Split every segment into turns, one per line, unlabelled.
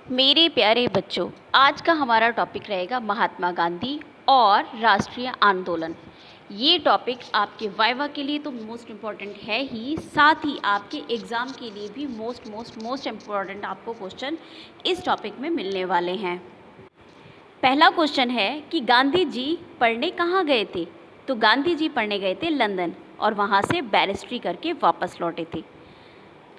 मेरे प्यारे बच्चों, आज का हमारा टॉपिक रहेगा महात्मा गांधी और राष्ट्रीय आंदोलन। ये टॉपिक आपके वाइवा के लिए तो मोस्ट इम्पॉर्टेंट है ही, साथ ही आपके एग्ज़ाम के लिए भी मोस्ट इम्पॉर्टेंट आपको क्वेश्चन इस टॉपिक में मिलने वाले हैं। पहला क्वेश्चन है कि गांधी जी पढ़ने कहाँ गए थे? तो गांधी जी पढ़ने गए थे लंदन और वहाँ से बैरिस्ट्री करके वापस लौटे थे।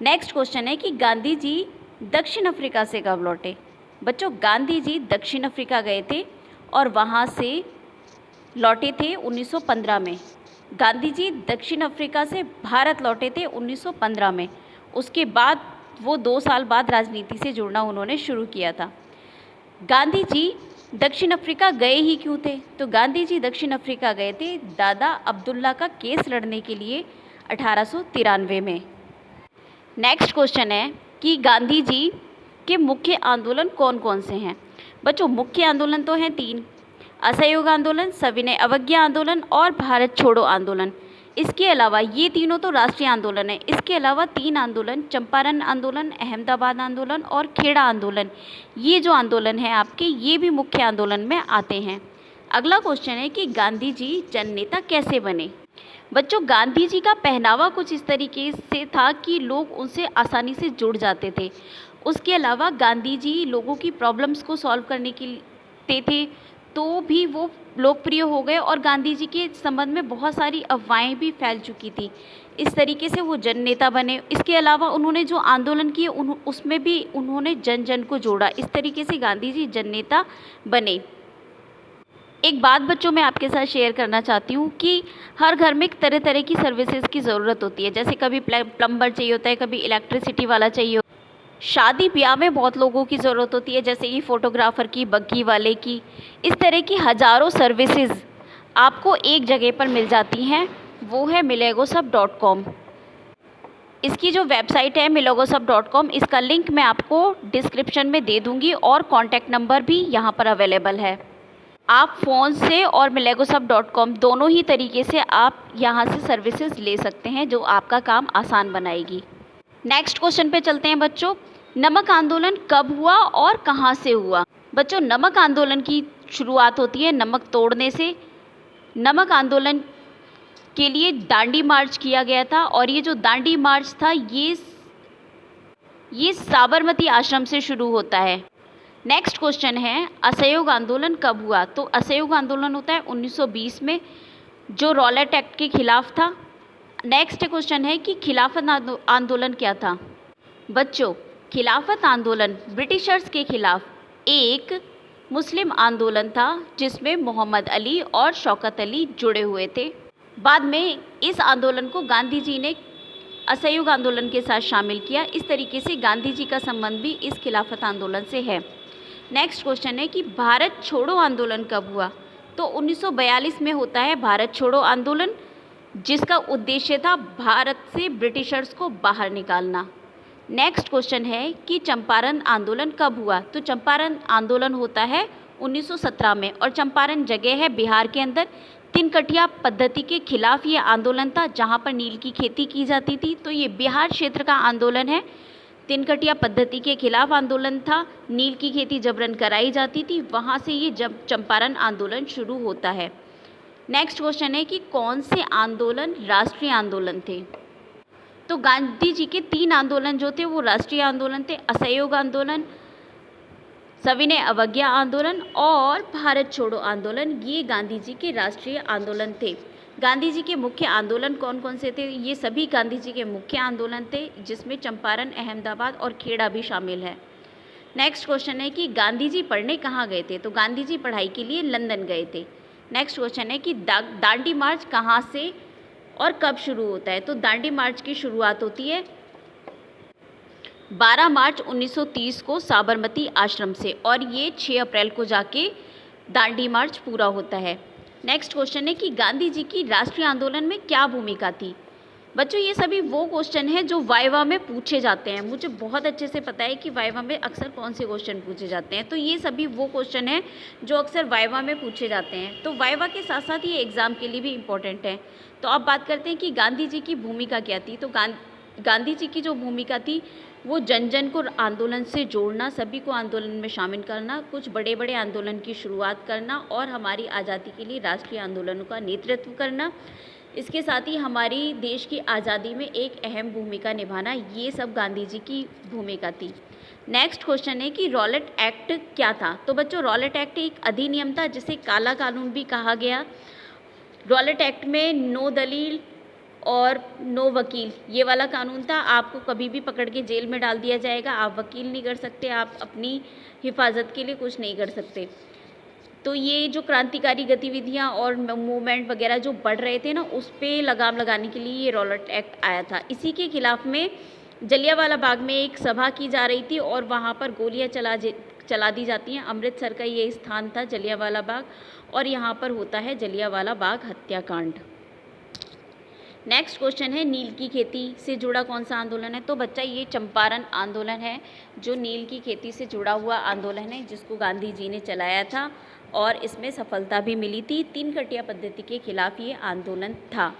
नेक्स्ट क्वेश्चन है कि गांधी जी दक्षिण अफ्रीका से कब लौटे? बच्चों, गांधी जी दक्षिण अफ्रीका गए थे और वहाँ से लौटे थे 1915 में। गांधी जी दक्षिण अफ्रीका से भारत लौटे थे 1915 में। उसके बाद वो 2 साल बाद राजनीति से जुड़ना उन्होंने शुरू किया था। गांधी जी दक्षिण अफ्रीका गए ही क्यों थे? तो गांधी जी दक्षिण अफ्रीका गए थे दादा अब्दुल्ला का केस लड़ने के लिए 1893 में। नेक्स्ट क्वेश्चन है कि गांधी जी के मुख्य आंदोलन कौन कौन से हैं? बच्चों, मुख्य आंदोलन तो हैं 3: असहयोग आंदोलन, सविनय अवज्ञा आंदोलन और भारत छोड़ो आंदोलन। इसके अलावा ये तीनों तो राष्ट्रीय आंदोलन है। इसके अलावा 3 आंदोलन, चंपारण आंदोलन, अहमदाबाद आंदोलन और खेड़ा आंदोलन, ये जो आंदोलन है आपके, ये भी मुख्य आंदोलन में आते हैं। अगला क्वेश्चन है कि गांधी जी जननेता कैसे बने? बच्चों, गांधी जी का पहनावा कुछ इस तरीके से था कि लोग उनसे आसानी से जुड़ जाते थे। उसके अलावा गांधी जी लोगों की प्रॉब्लम्स को सॉल्व करने के थे, तो भी वो लोकप्रिय हो गए और गांधी जी के संबंध में बहुत सारी अफवाहें भी फैल चुकी थी। इस तरीके से वो जननेता बने। इसके अलावा उन्होंने जो आंदोलन किए उसमें भी उन्होंने जन जन को जोड़ा। इस तरीके से गांधी जी जननेता बने। एक बात बच्चों मैं आपके साथ शेयर करना चाहती हूँ कि हर घर में तरह तरह की सर्विसेज की ज़रूरत होती है। जैसे कभी प्लम्बर चाहिए होता है, कभी इलेक्ट्रिसिटी वाला चाहिए होता है। शादी ब्याह में बहुत लोगों की ज़रूरत होती है, जैसे कि फ़ोटोग्राफ़र की, बग्गी वाले की। इस तरह की हज़ारों सर्विसेज आपको एक जगह पर मिल जाती हैं, वो है milagosup.com। इसकी जो वेबसाइट है milagosup.com, इसका लिंक मैं आपको डिस्क्रिप्शन में दे दूँगी और कॉन्टैक्ट नंबर भी यहाँ पर अवेलेबल है। आप फ़ोन से और milagosup.com दोनों ही तरीके से आप यहाँ से सर्विसेज ले सकते हैं, जो आपका काम आसान बनाएगी। नेक्स्ट क्वेश्चन पे चलते हैं बच्चों। नमक आंदोलन कब हुआ और कहाँ से हुआ? बच्चों, नमक आंदोलन की शुरुआत होती है नमक तोड़ने से। नमक आंदोलन के लिए दांडी मार्च किया गया था और ये जो दांडी मार्च था ये साबरमती आश्रम से शुरू होता है। नेक्स्ट क्वेश्चन है असहयोग आंदोलन कब हुआ? तो असहयोग आंदोलन होता है 1920 में, जो रॉलेट एक्ट के खिलाफ था। नेक्स्ट क्वेश्चन है कि खिलाफत आंदोलन क्या था? बच्चों, खिलाफत आंदोलन ब्रिटिशर्स के खिलाफ एक मुस्लिम आंदोलन था, जिसमें मोहम्मद अली और शौकत अली जुड़े हुए थे। बाद में इस आंदोलन को गांधी जी ने असहयोग आंदोलन के साथ शामिल किया। इस तरीके से गांधी जी का संबंध भी इस खिलाफत आंदोलन से है। नेक्स्ट क्वेश्चन है कि भारत छोड़ो आंदोलन कब हुआ? तो 1942 में होता है भारत छोड़ो आंदोलन, जिसका उद्देश्य था भारत से ब्रिटिशर्स को बाहर निकालना। नेक्स्ट क्वेश्चन है कि चंपारण आंदोलन कब हुआ? तो चंपारण आंदोलन होता है 1917 में और चंपारण जगह है बिहार के अंदर। तिनकटिया पद्धति के खिलाफ ये आंदोलन था, जहाँ पर नील की खेती की जाती थी। तो ये बिहार क्षेत्र का आंदोलन है। तिनकटिया पद्धति के खिलाफ आंदोलन था, नील की खेती जबरन कराई जाती थी, वहाँ से ये जब चंपारण आंदोलन शुरू होता है। नेक्स्ट क्वेश्चन है कि कौन से आंदोलन राष्ट्रीय आंदोलन थे? तो गांधी जी के 3 आंदोलन जो थे वो राष्ट्रीय आंदोलन थे: असहयोग आंदोलन, सविनय अवज्ञा आंदोलन और भारत छोड़ो आंदोलन। ये गांधी जी के राष्ट्रीय आंदोलन थे। गांधी जी के मुख्य आंदोलन कौन कौन से थे? ये सभी गांधी जी के मुख्य आंदोलन थे, जिसमें चंपारण, अहमदाबाद और खेड़ा भी शामिल है। नेक्स्ट क्वेश्चन है कि गांधी जी पढ़ने कहाँ गए थे? तो गांधी जी पढ़ाई के लिए लंदन गए थे। नेक्स्ट क्वेश्चन है कि दांडी मार्च कहाँ से और कब शुरू होता है? तो दांडी मार्च की शुरुआत होती है 12 मार्च 1930 को साबरमती आश्रम से और ये 6 अप्रैल को जाके दांडी मार्च पूरा होता है। नेक्स्ट क्वेश्चन है कि गांधी जी की राष्ट्रीय आंदोलन में क्या भूमिका थी? बच्चों, ये सभी वो क्वेश्चन हैं जो वाइवा में पूछे जाते हैं। मुझे बहुत अच्छे से पता है कि वाइवा में अक्सर कौन से क्वेश्चन पूछे जाते हैं। तो ये सभी वो क्वेश्चन हैं जो अक्सर वाइवा में पूछे जाते हैं। तो वाइवा के साथ साथ ये एग्ज़ाम के लिए भी इम्पोर्टेंट है। तो अब बात करते हैं कि गांधी जी की भूमिका क्या थी। तो गांधी जी की जो भूमिका थी, वो जन जन को आंदोलन से जोड़ना, सभी को आंदोलन में शामिल करना, कुछ बड़े बड़े आंदोलन की शुरुआत करना और हमारी आज़ादी के लिए राष्ट्रीय आंदोलनों का नेतृत्व करना, इसके साथ ही हमारी देश की आज़ादी में एक अहम भूमिका निभाना, ये सब गांधी जी की भूमिका थी। नेक्स्ट क्वेश्चन है कि रॉलेट एक्ट क्या था। तो बच्चों, रॉलेट एक्ट एक अधिनियम था जिसे काला कानून भी कहा गया। रॉलेट एक्ट में नो दलील और नो वकील, ये वाला कानून था। आपको कभी भी पकड़ के जेल में डाल दिया जाएगा, आप वकील नहीं कर सकते, आप अपनी हिफाजत के लिए कुछ नहीं कर सकते। तो ये जो क्रांतिकारी गतिविधियां और मूवमेंट वगैरह जो बढ़ रहे थे ना, उस पर लगाम लगाने के लिए ये रॉलेट एक्ट आया था। इसी के खिलाफ में जलियांवाला बाग में एक सभा की जा रही थी और वहाँ पर गोलियाँ चला दी जाती हैं। अमृतसर का ये स्थान था जलियांवाला बाग, और यहाँ पर होता है जलियांवाला बाग हत्याकांड। नेक्स्ट क्वेश्चन है, नील की खेती से जुड़ा कौन सा आंदोलन है। तो बच्चा, ये चंपारण आंदोलन है, जो नील की खेती से जुड़ा हुआ आंदोलन है, जिसको गांधी जी ने चलाया था और इसमें सफलता भी मिली थी। 3 कटिया पद्धति के खिलाफ ये आंदोलन था।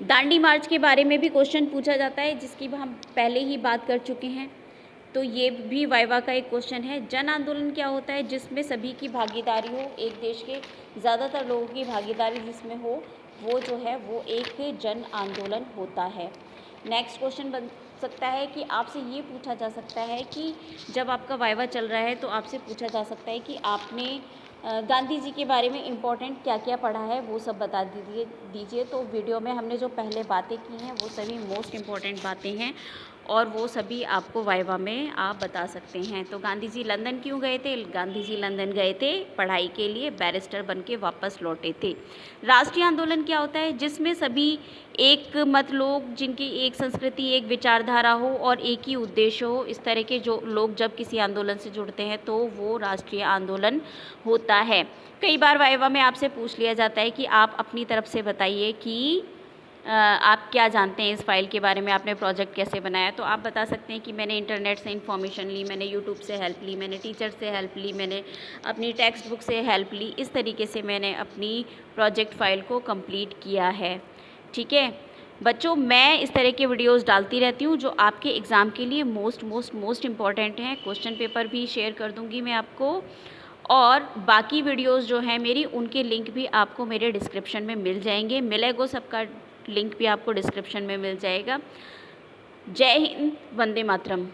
दांडी मार्च के बारे में भी क्वेश्चन पूछा जाता है, जिसकी हम पहले ही बात कर चुके हैं, तो ये भी वाइवा का एक क्वेश्चन है। जन आंदोलन क्या होता है, जिसमें सभी की भागीदारी हो, एक देश के ज़्यादातर लोगों की भागीदारी जिसमें हो, वो जो है वो एक जन आंदोलन होता है। नेक्स्ट क्वेश्चन बन सकता है कि आपसे ये पूछा जा सकता है कि जब आपका वाइवा चल रहा है तो आपसे पूछा जा सकता है कि आपने गांधी जी के बारे में इम्पोर्टेंट क्या क्या पढ़ा है, वो सब बता दीजिए। तो वीडियो में हमने जो पहले बातें की हैं वो सभी मोस्ट इम्पॉर्टेंट बातें हैं और वो सभी आपको वाइवा में आप बता सकते हैं। तो गांधी जी लंदन क्यों गए थे? गांधी जी लंदन गए थे पढ़ाई के लिए, बैरिस्टर बन के वापस लौटे थे। राष्ट्रीय आंदोलन क्या होता है? जिसमें सभी एक मत लोग, जिनकी एक संस्कृति, एक विचारधारा हो और एक ही उद्देश्य हो, इस तरह के जो लोग जब किसी आंदोलन से जुड़ते हैं तो वो राष्ट्रीय आंदोलन होता है। कई बार वाइवा में आपसे पूछ लिया जाता है कि आप अपनी तरफ से बताइए कि आप क्या जानते हैं इस फाइल के बारे में, आपने प्रोजेक्ट कैसे बनाया। तो आप बता सकते हैं कि मैंने इंटरनेट से इन्फॉर्मेशन ली, मैंने यूट्यूब से हेल्प ली, मैंने टीचर से हेल्प ली, मैंने अपनी टेक्स्ट बुक से हेल्प ली। इस तरीके से मैंने अपनी प्रोजेक्ट फाइल को कंप्लीट किया है। ठीक है बच्चों, मैं इस तरह के वीडियोस डालती रहती हूँ जो आपके एग्ज़ाम के लिए मोस्ट इम्पॉर्टेंट हैं। क्वेश्चन पेपर भी शेयर कर दूँगी मैं आपको, और बाकी वीडियोस जो हैं मेरी, उनके लिंक भी आपको मेरे डिस्क्रिप्शन में मिल जाएंगे। मिलेगो सबका लिंक भी आपको डिस्क्रिप्शन में मिल जाएगा। जय हिंद, वंदे मातरम।